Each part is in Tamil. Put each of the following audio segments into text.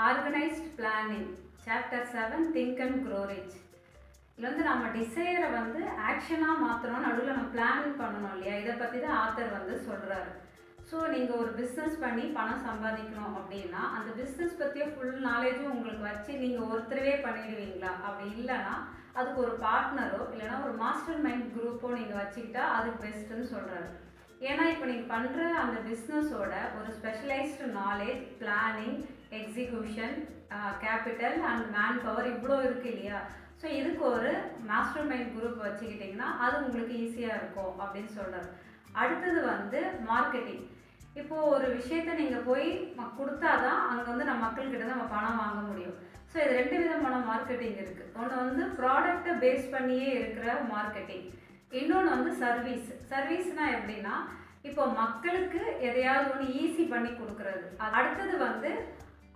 Organised planning chapter 7 think and grow rich. இதில் வந்து நம்ம டிசைரை வந்து ஆக்ஷனாக மாற்றணும், நடுவில் நம்ம பிளான் பண்ணணும் இல்லையா, இதை பற்றி தான் ஆத்தர் வந்து சொல்கிறாரு. ஸோ நீங்கள் ஒரு பிஸ்னஸ் பண்ணி பணம் சம்பாதிக்கணும் அப்படின்னா அந்த பிஸ்னஸ் பற்றிய ஃபுல் நாலேஜும் உங்களுக்கு வச்சு நீங்கள் ஒருத்தரவே பண்ணிடுவீங்களா? அப்படி இல்லைன்னா அதுக்கு ஒரு பார்ட்னரோ இல்லைனா ஒரு மாஸ்டர் மைண்ட் குரூப்போ நீங்கள் வச்சுக்கிட்டா அதுக்கு பெஸ்ட்டுன்னு சொல்கிறாரு. ஏன்னா இப்போ நீங்கள் பண்ணுற அந்த பிஸ்னஸோட ஒரு specialised knowledge, planning, execution, capital and man power இவ்வளோ இருக்குது இல்லையா. ஸோ இதுக்கு ஒரு மாஸ்டர் மைண்ட் குரூப் வச்சுக்கிட்டிங்கன்னா அது உங்களுக்கு ஈஸியாக இருக்கும் அப்படின்னு சொல்கிறார். அடுத்தது வந்து மார்க்கெட்டிங். இப்போது ஒரு விஷயத்த நீங்கள் போய் கொடுத்தா தான் அங்கே வந்து நம்ம மக்கள்கிட்ட நம்ம பணம் வாங்க முடியும். ஸோ இது 2 விதமான மார்க்கெட்டிங் இருக்குது. ஒன்று வந்து ப்ராடக்டை பேஸ் பண்ணியே இருக்கிற மார்க்கெட்டிங், இன்னொன்று வந்து சர்வீஸ். சர்வீஸ்னால் எப்படின்னா இப்போ மக்களுக்கு எதையாவது ஒன்று ஈஸி பண்ணி கொடுக்குறது. அடுத்தது வந்து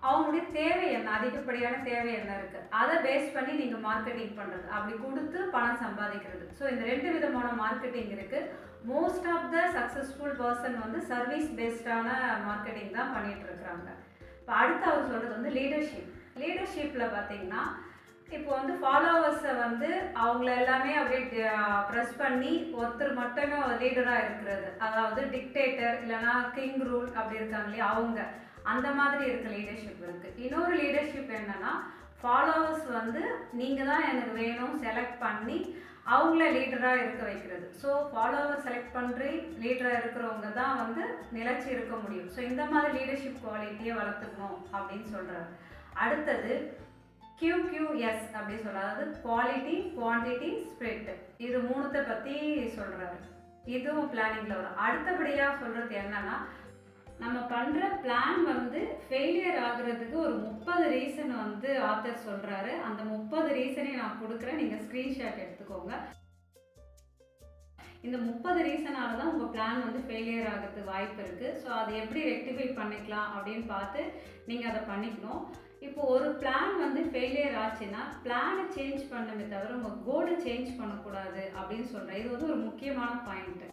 அவங்களுடைய தேவை என்ன, அதிகப்படியான தேவை என்ன இருக்குது, அதை பேஸ் பண்ணி நீங்கள் மார்க்கெட்டிங் பண்ணுறது, அப்படி கொடுத்து பணம் சம்பாதிக்கிறது. ஸோ இந்த 2 விதமான மார்க்கெட்டிங் இருக்குது. Most of the successful person வந்து சர்வீஸ் பேஸ்டான மார்க்கெட்டிங் தான் பண்ணிகிட்ருக்குறாங்க. இப்போ அடுத்து அவர் சொல்கிறது வந்து லீடர்ஷிப். லீடர்ஷிப்பில் பார்த்தீங்கன்னா இப்போ வந்து ஃபாலோவர்ஸை வந்து அவங்கள எல்லாமே அப்படியே ப்ரெஸ் பண்ணி ஒருத்தர் மட்டுமே லீடராக இருக்கிறது, அதாவது டிக்டேட்டர் இல்லைனா கிங் ரூல் அப்படி இருக்காங்க இல்லையா, அவங்க அந்த மாதிரி இருக்க லீடர்ஷிப் இருக்குது. இன்னொரு லீடர்ஷிப் என்னென்னா ஃபாலோவர்ஸ் வந்து நீங்கள் தான் எனக்கு வேணும் செலக்ட் பண்ணி அவங்கள லீடராக இருக்க வைக்கிறது. ஸோ ஃபாலோவர் செலக்ட் பண்ணி லீடராக இருக்கிறவங்க தான் வந்து நிலைச்சி இருக்க முடியும். ஸோ இந்த மாதிரி லீடர்ஷிப் குவாலிட்டியை வளர்த்துக்கணும் அப்படின்னு சொல்கிறாரு. அடுத்தது QQS அப்படின்னு சொல்கிறார், அதாவது குவாலிட்டி, குவான்டிட்டி, ஸ்ப்ரிட். இது 3த்தை பற்றி சொல்கிறாரு. இதுவும் பிளானிங்கில் வரும். அடுத்தபடியாக சொல்கிறது என்னென்னா நம்ம பண்ணுற பிளான் வந்து ஃபெயிலியர் ஆகுறதுக்கு ஒரு 30 ரீசன் வந்து ஆத்தர் சொல்கிறாரு. அந்த 30 ரீசனையும் நான் கொடுக்குறேன், நீங்கள் ஸ்க்ரீன்ஷாட் எடுத்துக்கோங்க. இந்த 30 ரீசனால தான் உங்கள் பிளான் வந்து ஃபெயிலியர் ஆகிறதுக்கு வாய்ப்பு இருக்குது. ஸோ அதை எப்படி ரெக்டிஃபை பண்ணிக்கலாம் அப்படின்னு பார்த்து நீங்கள் அதை பண்ணிக்கணும். இப்போ ஒரு பிளான் வந்து ஃபெயிலியர் ஆச்சுன்னா பிளானை சேஞ்ச் பண்ணவே தவிர உங்கள் கோலை சேஞ்ச் பண்ணக்கூடாது அப்படின்னு சொல்கிறேன். இது வந்து ஒரு முக்கியமான பாயிண்ட்டு.